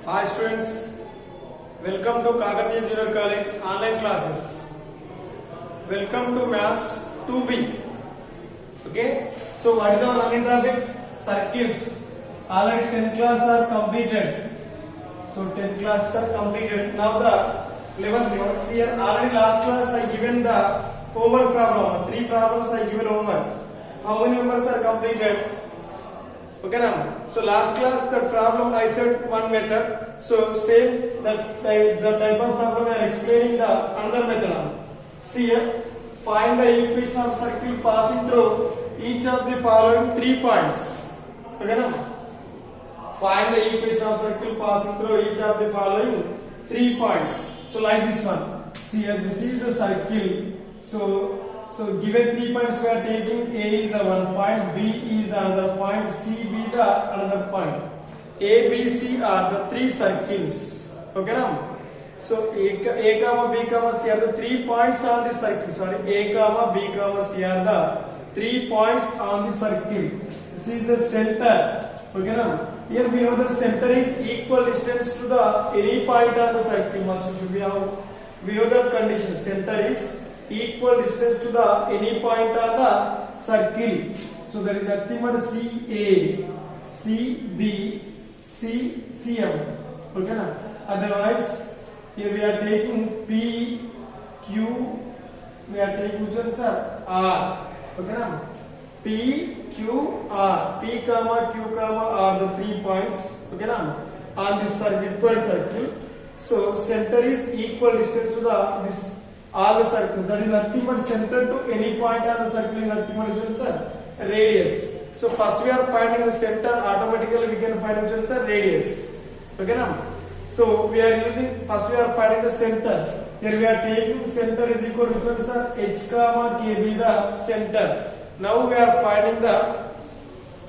Hi students, welcome to Kakatiya Junior College online classes. Welcome to Maths 2B. Okay, so what is our learning topic? Circles. Already 10 classes are completed. So 10 classes are completed. Now the 11th class here. Already last class I given the homework problem. 3 problems I given homework. How many members are completed? Okay now. So last class the problem I said one method. So same the type of problem I am explaining the another method now. See here. Find the equation of circle passing through each of the following 3 points. Okay now. Find the equation of circle passing through each of the following 3 points. So like this one. See here. This is the circle. So given 3 points we are taking. A is the one point, B is the another point, C, B the another point. A, B, C are the 3 circles. Okay now. So A comma B comma C are the 3 points on the circle. Sorry, A comma B comma C are the 3 points on the circle. This is the center. Okay now. Here we know the center is equal distance to the any point on the circle. Must should be how we know that condition. Center is equal distance to the any point on the circle. So that is nothing but CA, CB, CM. Okay na? Otherwise, here we are taking P, Q, we are taking which one sir? R. Okay na? P, Q, R. P comma Q comma are the 3 points. Okay na? On this circle, circle. So center is equal distance to the this all the circle. That is nothing but center to any point on the circle is nothing but which one sir? Radius. So first we are finding the center. Automatically we can find which one sir? Radius. Okay now. So we are using first we are finding the center. Here we are taking center is equal to which one sir? H comma K be the center. Now we are finding the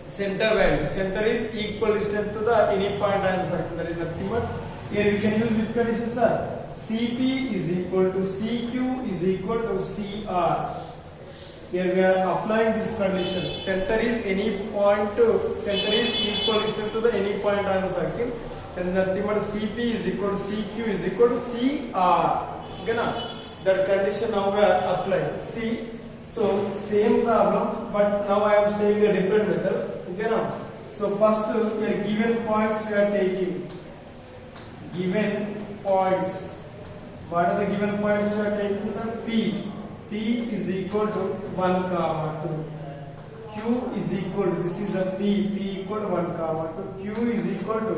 center value. Center is equal distance to the any point on the circle. That is nothing but here we can use which condition sir? CP is equal to CQ is equal to CR. Here we are applying this condition. Center is any point to center is equal distance to the any point on the circle. That is nothing but CP is equal to CQ is equal to CR. Okay now? That condition now we are applying. See, so same problem, but now I am saying a different method. Okay now? So first we are given points we are taking. Given points. What are the given points we are taking sir? P. P is equal to 1 comma 2. Q is equal to, this is a P. P equal to 1 comma 2. Q is equal to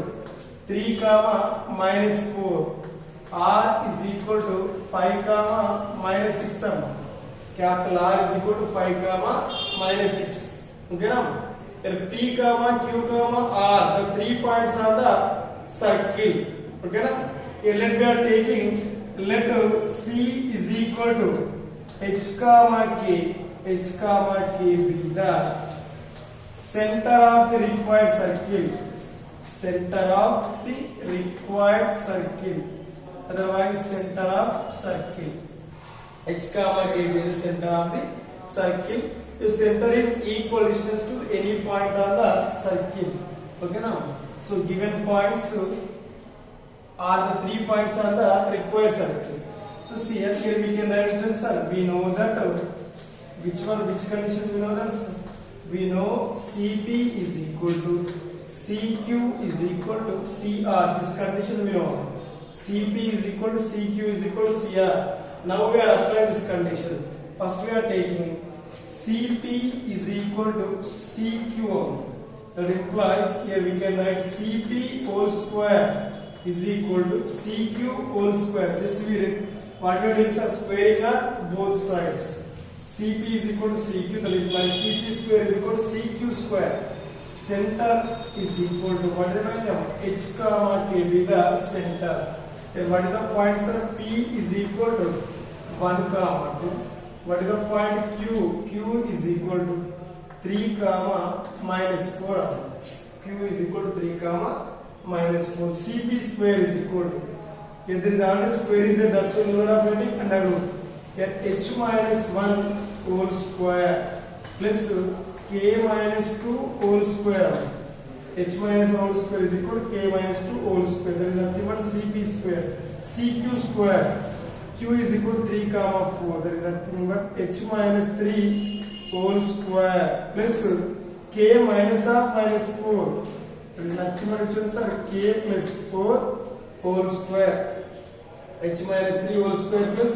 3 comma minus 4. R is equal to 5 comma minus 6. Capital R is equal to 5 comma minus 6. Okay now? Here P comma Q comma R, the 3 points on the circle. Okay now? Here let we are taking let C is equal to H comma K be the center of the required circle. Center of the required circle. Otherwise center of circle. H comma K be the center of the circle. The center is equal distance to any point on the circle. Okay now. So given points are the 3 points on the required circle. So see here we can write sir. We know that which condition we know that sir? We know CP is equal to CQ is equal to CR. This condition we know. CP is equal to CQ is equal to CR. Now we are applying this condition. First we are taking CP is equal to CQ. That implies here we can write CP whole square is equal to CQ whole square. Just to be read, what we are doing is squaring on both sides. CP is equal to CQ, that implies CP square is equal to CQ square. Center is equal to what is the value? H comma K be the center. Then what is the point sir? P is equal to 1 comma 2. What is the point Q? Q is equal to 3 comma minus 4. Q is equal to 3 comma minus 4. CP square is equal to, if there is already square in there, that's why you are writing under root. Here H minus 1 whole square plus K minus 2 whole square. h minus 1 whole square is equal to k minus 2 whole square. There is nothing but cp square. cq square. Q is equal to 3 comma 4. There is nothing but h minus 3 whole square plus k minus half minus 4. There is nothing but which one, sir? K plus 4 whole square. H minus 3 whole square plus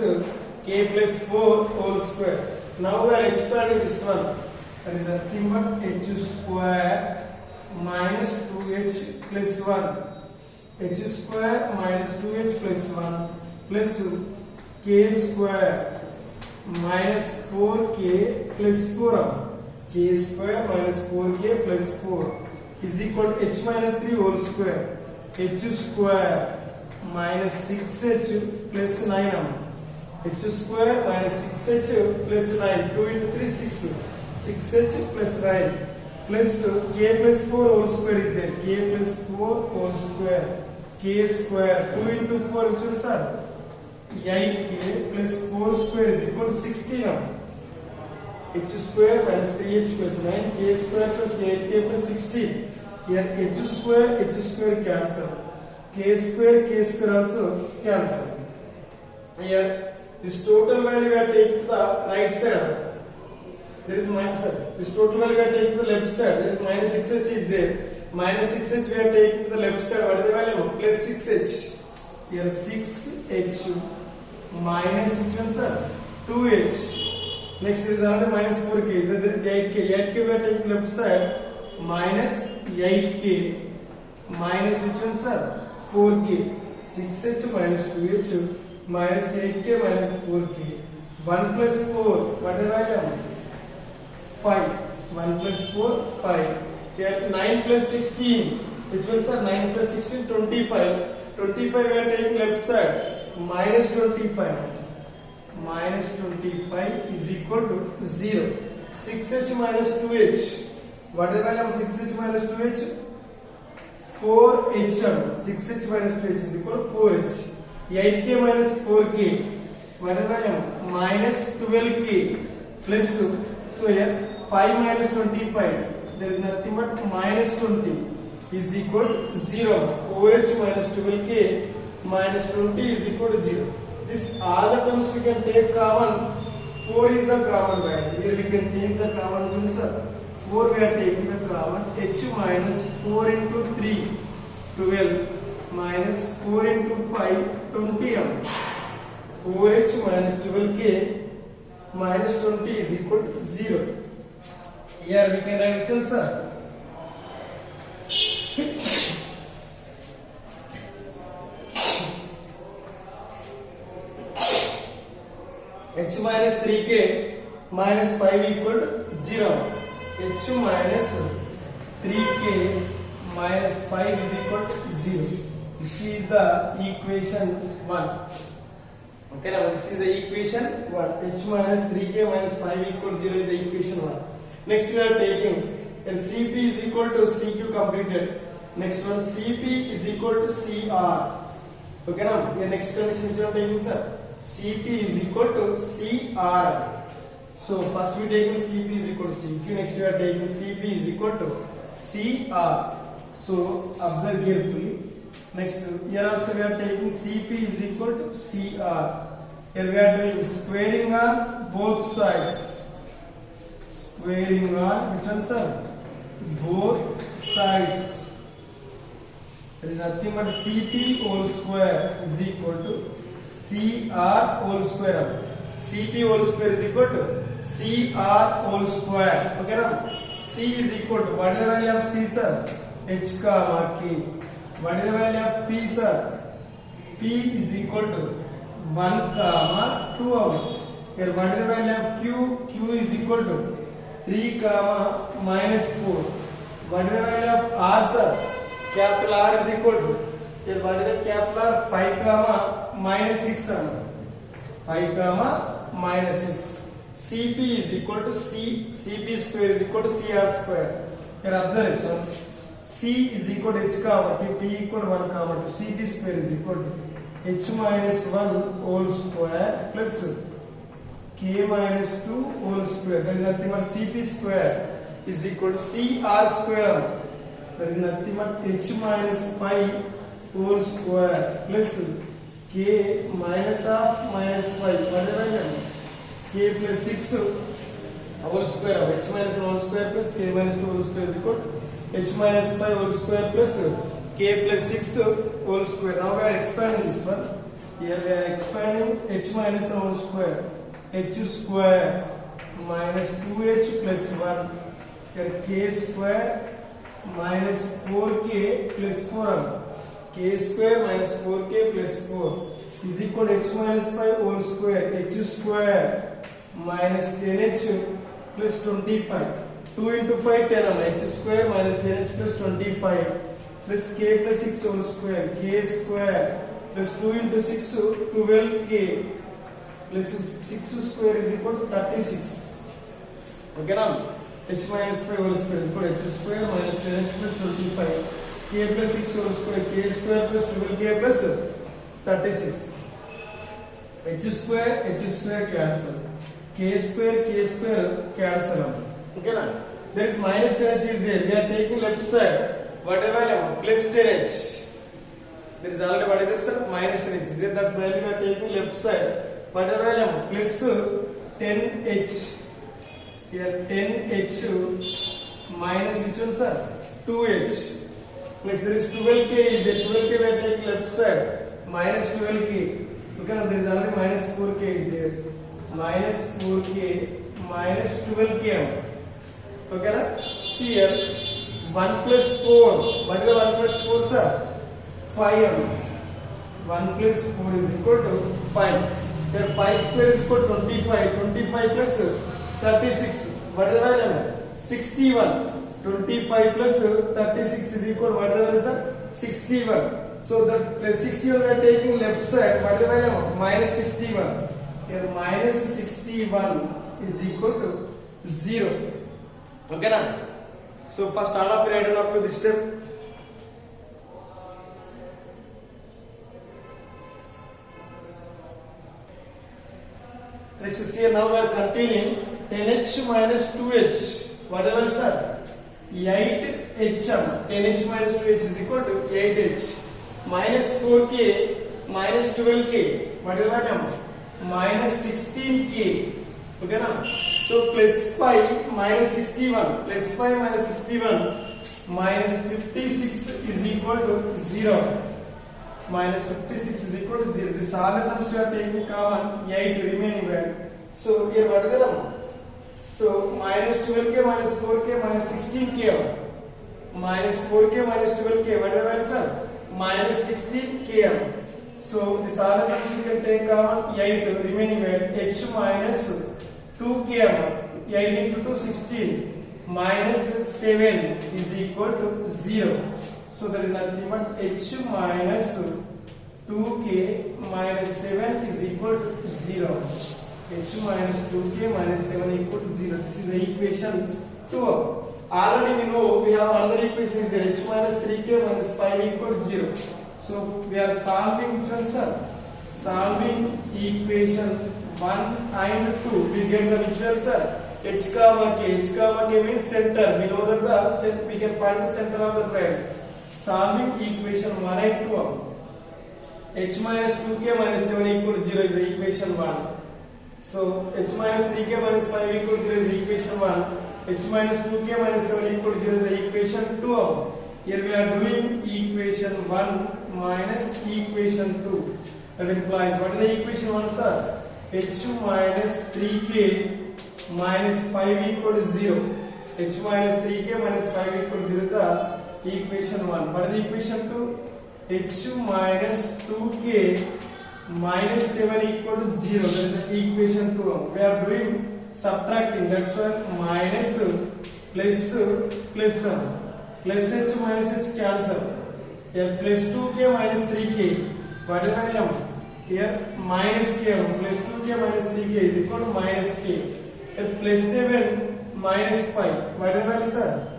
k plus 4 whole square. Now we are expanding this one. That is nothing but h square minus 2h plus 1. H square minus 2h plus 1 plus k square minus 4k plus 4. K square minus 4k plus 4 is equal to h minus 3 whole square. H square minus 6h plus 9. H square minus 6h plus 9. 2 into 3 6. 6h plus 9 plus k plus 4 whole square is there. K plus 4 whole square. K square 2 into 4 which one, sir? 8k plus 4 square is equal to 16. H square minus 3h plus 9. K square plus 8k plus 16. Here h square cancel. K square also cancel. Here this total value we are taking to the right side. There is minus. This total value we are taking to the left side. There is minus 6h is there. Minus 6h we are taking to the left side. What is the value? Plus 6h. Here 6h minus which one, sir? 2h. Next is another minus 4k. There is 8k. 8k we are taking left side. Minus 8k minus which one, sir? 4k. 6h minus 2h minus 8k minus 4k. 1 plus 4. What is the value? 5. 1 plus 4, 5. Yes, 9 plus 16. Which one, sir? 9 plus 16, 25. 25 we are taking left side. Minus 25. Minus 25 is equal to 0. 6h minus 2h. What is the value of 6h minus 2h? 4h. 6h minus 2h is equal to 4h. 8k minus 4k. What is the value? Minus 12k. Plus, so here 5 minus 25. There is nothing but minus 20 is equal to 0. 4h minus 12k minus 20 is equal to 0. This all the terms we can take common. 4 is the common value. Here we can take the common answer. 4 we are taking the common. H minus 4 into 3 12 minus 4 into 5 20. 4h minus 12k minus 20 is equal to 0. Here we can write which answer? H minus 3k minus 5 equal to 0. H minus 3k minus 5 is equal to 0. This is the equation 1. Okay, now this is the equation 1. H minus 3k minus 5 equal to 0 is the equation 1. Next we are taking Cp is equal to Cq completed. Next one Cp is equal to Cr. Okay, now the next condition which we are taking, sir? Cp is equal to Cr. So first we are taking Cp is equal to Cq. Next we are taking Cp is equal to Cr. So observe carefully. Next here also we are taking Cp is equal to Cr. Here we are doing squaring on both sides. Squaring on which one, sir? Both sides. There is nothing but Cp whole square is equal to Cr whole square. Cp whole square is equal to Cr whole square. Okay, now C is equal to what is the value of C, sir? H comma K. What is the value of P, sir? P is equal to 1 comma 2 out. Here what is the value of Q? Q is equal to 3 comma minus 4. What is the value of R, sir? Capital R is equal to, here what is the capital R? 5 comma minus 6. 5 comma minus 6. Cp is equal to Cp square is equal to Cr square. Here observe this one. C is equal to H comma K, P equal to 1 comma 2. Cp square is equal to H minus 1 whole square plus K minus 2 whole square. There is nothing but Cp square is equal to Cr square. That is nothing but h minus pi whole square plus k minus of minus pi. Whatever k plus 6 whole square of h minus 1 whole square plus k minus 2 whole square is equal to h minus pi whole square plus k plus 6 whole square. Now we are expanding this one. Here we are expanding h minus 1 whole square. H square minus 2h plus 1. Here k square minus 4k plus 4. K square minus 4k plus 4 is equal to h minus pi whole square. H square minus 10h plus 25. 2 into 5 10 h square minus 10h plus 25 plus k plus 6 whole square. K square plus 2 into 6 12k plus 6 square is equal to 36. Okay now h minus pi whole square is equal to h square minus 10h plus 25 k plus 6 whole square. K square plus 12k plus 36. h square cancel. K square cancel. Okay na? There is minus 10h is there. We are taking left side. Whatever plus 10h. There is already what is this sir? Minus 10h is there. That value we are taking left side. Whatever plus 10h. Here 10h minus which one sir? 2h. Next there is 12k is there. 12k we are taking left side. Minus 12k. Okay now there is already minus 4k is there. Minus 4k minus 12k. Okay na? See here 1 plus 4. What is the 1 plus 4 sir? 5. 1 plus 4 is equal to 5. Then 5 square is equal to 25. 25 plus 36. What is the value? 61. 25 plus 36 is equal to what is the value sir? 61. So the plus 61 we are taking left side. What is the value? Minus 61. Here minus 61 is equal to 0. Okay na? So first all of you write down up to this step. Next see now we are continuing 10h minus 2h. What is the sir? 8h. 10h minus 2h is equal to 8h. Minus 4k minus 12k. What is the value? Minus 16k. Okay na? So plus 5 minus 61. Plus 5 minus 61 minus 56 is equal to 0. Minus 56 is equal to 0. This all the terms we are taking common 8 remaining value. So here what is the number? So minus 12k minus 4k minus 16k. Minus 4k minus 12k. What is the value sir? Minus 16k. So this all the terms we can take common 8 remaining value. H minus 2k. 8 into 2 16 minus 7 is equal to 0. So that is nothing but h minus 2k minus 7 is equal to 0. H minus 2k minus 7 equal to 0. This is the equation 2. Already we know we have another equation is there. H minus 3k minus 5 equal to 0. So we are solving which one sir? Solving equation 1 and 2. We get the which one sir? H comma k. H comma k means center. We know that we can find the center of the triangle. Solving equation 1 and 2. H minus 2k minus 7 equal to 0 is the equation 1. So h minus 3k minus 5 equal to 0 is the equation 1. H minus 2k minus 7 equal to 0 is the equation 2. Here we are doing equation 1 minus equation 2. That implies what is the equation 1 sir? H minus 3k minus 5 equal to 0. H minus 3k minus 5 equal to 0 is the equation 1. What is the equation 2? H minus 2k minus 7 equal to 0. That is the equation 2. We are doing subtracting. That's why minus plus plus h minus h cancel. Here plus 2k minus 3k. What is the value? Here minus k. Plus 2k minus 3k is equal to minus k. Here plus 7 minus 5. What is the value sir?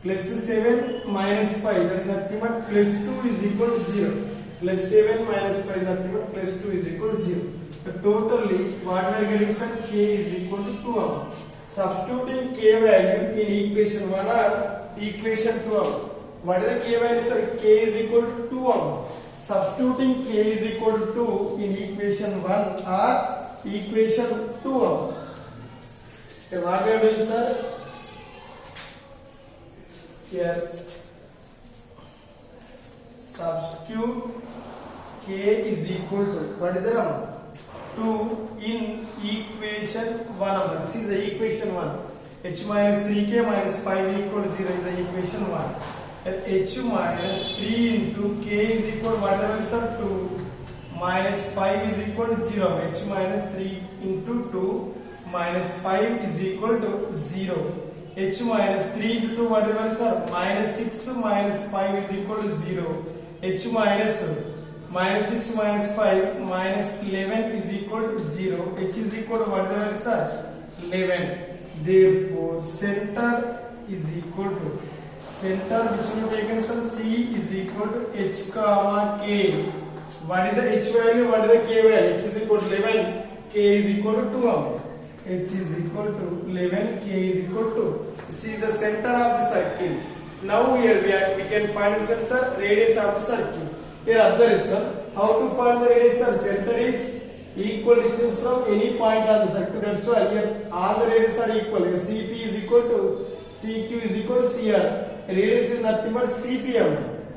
Plus 7 minus 5, that is nothing but plus 2 is equal to 0. Plus 7 minus 5 is nothing but plus 2 is equal to 0. So totally what we are getting sir? K is equal to 2. Substituting k value in equation 1 or equation 2. what is the k value, sir? K is equal to 2. Substituting k is equal to 2 in equation 1 or equation 2. Okay, what we are doing, sir? Here substitute k is equal to, what is the number? 2 in equation 1. This is the equation 1. H minus 3k minus 5 equal to 0 is the equation 1. And h minus 3 into k is equal to whatever is 2 minus 5 is equal to 0. H minus 3 into 2 minus 5 is equal to 0. H minus 3 into 2 whatever is minus 6 minus 5 is equal to 0. H minus 6 minus 5 minus 11 is equal to 0. H is equal to whatever is 11. Therefore, center is equal to, center which we have taken, sir, C is equal to H comma K. What is the H value? What is the K value? H is equal to 11. K is equal to 2. H is equal to 11. K is equal to. See the center of the circle. Now here we can find, sir, radius of the circle. Here observe, sir, how to find the radius, sir? Center is equal distance from any point on the circle. That's why here all the radius are equal. Here CP is equal to CQ is equal to CR. Radius is nothing but CPM.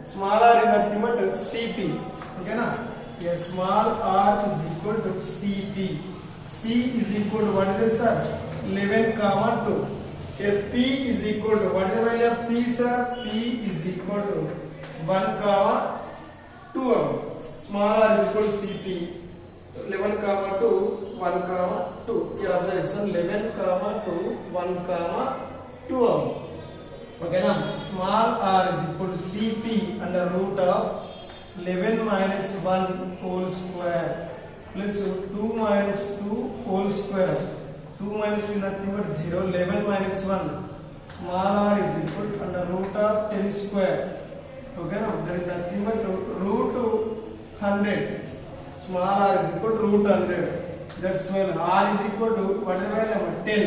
Small r is nothing but CP. Okay na? Here small r is equal to CP. C is equal to what is this, sir? 11 comma 2. Here P is equal to, what is the value of P, sir? P is equal to 1 comma 2. Small r is equal to CP. 11 comma 2, 1 comma 2. Here observe this one, 11 comma 2, 1 comma 2. Okay now, small r is equal to CP under root of 11 minus 1 whole square plus 2 minus 2 whole square. 2 minus 2 is nothing but 0. 11 minus 1. Small r is equal to under root of 10 square. Okay now, there is nothing but root 100. Small r is equal to root 100. That's why r is equal to whatever value 10.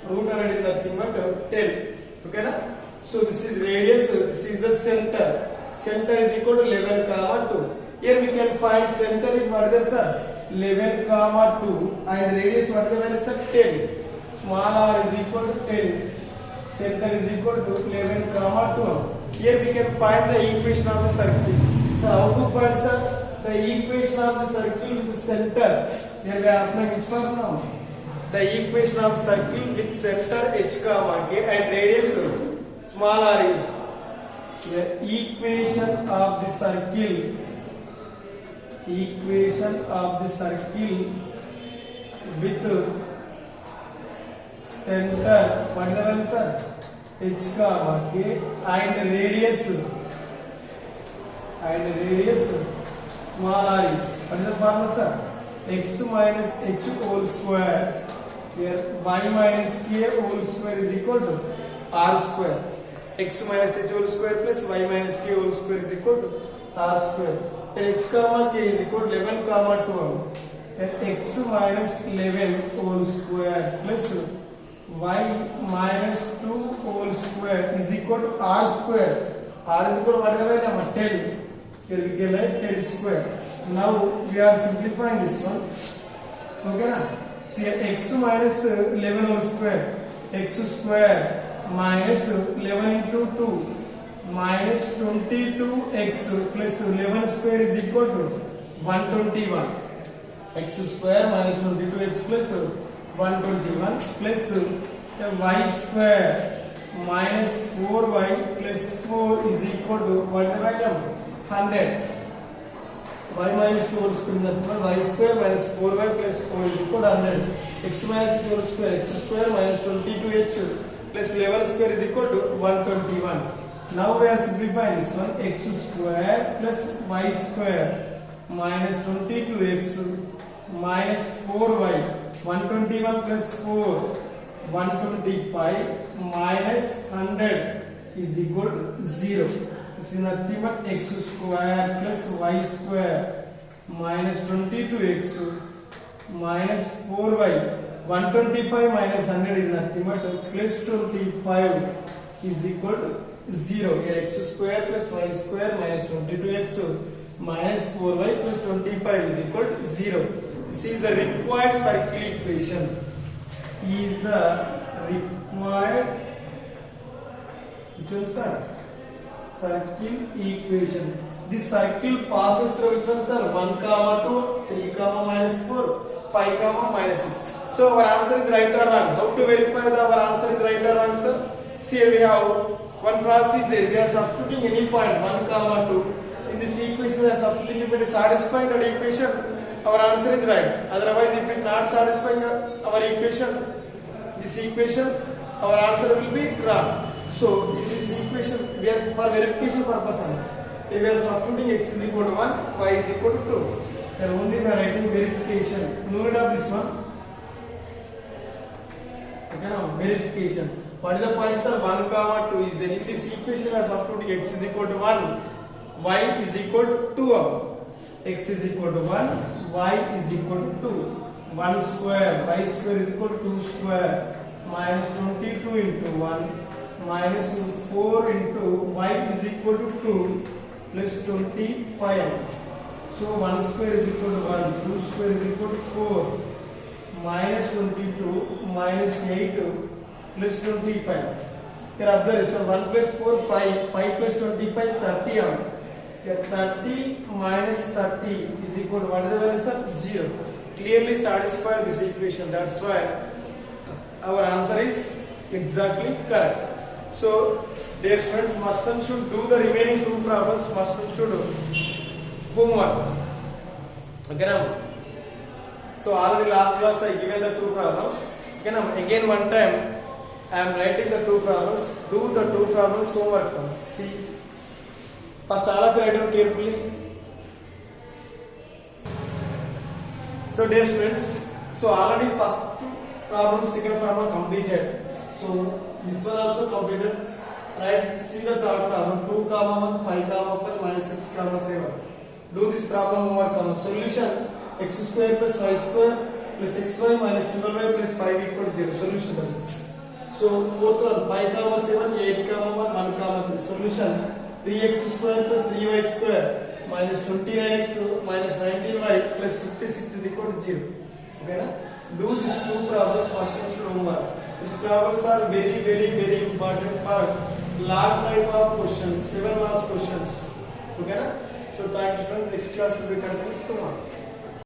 Root 100 is nothing but 10. Okay na? So this is radius. This is the center. Center is equal to 11 comma 2. Here we can find center is what is, sir? 11 comma 2 and radius what is the value, sir? 10. Small r is equal to 10. Center is equal to 11 comma 2. Here we can find the equation of the circle. So how to find, sir, the equation of the circle with the center? Here we are applying which part now? The equation of circle with center h comma k and radius small r is the equation of the circle. Equation of the circle with center, what is the value, sir? H comma k and radius small r is, what is the formula, sir? X minus h whole square. Here y minus k whole square is equal to r square. X minus h whole square plus y minus k whole square is equal to r square. H comma k is equal to 11 comma 2. And x minus 11 whole square plus y minus 2 whole square is equal to r square. R is equal to what is the value? 10. Here we can write 10 square. Now we are simplifying this one. Okay na? See x minus 11 whole square. X square minus 11 into 2 minus 22x plus 11 square is equal to 121. X square minus 22x plus 121 plus y square minus 4y plus 4 is equal to what is the value? 100. Y minus 2 whole square is nothing but y square minus 4y plus 4 is equal to 100. X minus h whole square, x square minus 22h plus 11 square is equal to 121. Now we are simplifying this one. X square plus y square minus 22x minus 4y. 121 plus 4, 125 minus 100 is equal to 0. This is nothing but x square plus y square minus 22x minus 4y. 125 minus 100 is nothing but plus 25 is equal to 0. Here x square plus y square minus 22x minus 4y plus 25 is equal to 0. This is the required circle equation. Is the required which one, sir? Circle equation. This circle passes through which one, sir? 1, 2, 3, minus 4, 5, minus 6. So our answer is right or wrong. How to verify that our answer is right or wrong, sir? See, here we have one cross is there. We are substituting any point 1, 2. In this equation, we are substituting if it is satisfying that equation, our answer is right. Otherwise, if it not satisfying our equation, this equation, our answer will be wrong. So in this equation, we are for verification purpose only. If we are substituting x is equal to 1, y is equal to 2. Then only we are writing verification. No need of this one. Okay, now verification. What is the point, sir? 1, 2 is there. In this equation, we are substituting x is equal to 1, y is equal to 2. X is equal to 1, y is equal to 2. 1 square, y square is equal to 2 square, minus 22 into 1, minus 4 into y is equal to 2, plus 25. So 1 square is equal to 1, 2 square is equal to 4, minus 22, minus 8, plus 25. Here observe, so 1 plus 4, 5, 5 plus 25, 30. Here 30 minus 30 is equal to what is the value, sir? 0. Clearly satisfy this equation. That's why our answer is exactly correct. So, dear students, must and should do the remaining two problems. Must and should homework. Okay, now. So already last class I given the two problems. Okay, now again one time I am writing the two problems. Do the two problems homework. See. First all of you write down carefully. So dear students, so already first problem, second problem completed. So this one also completed. Right? See the third problem. 2, 1, 5, 5, minus 6, 7. Do this problem homework. Solution: x square plus y square plus xy minus 12y plus 5 equal to 0. Solution of this. So fourth one: 5, 7, 8, 1, 3. Solution: 3x square plus 3y square minus 29x minus 19y plus 56 is equal to 0. Okay, na? Do these two problems first and should homework. These problems are very important for log type of questions, 7 marks questions. Okay, na? So thank you, friends. Next class will be continued tomorrow.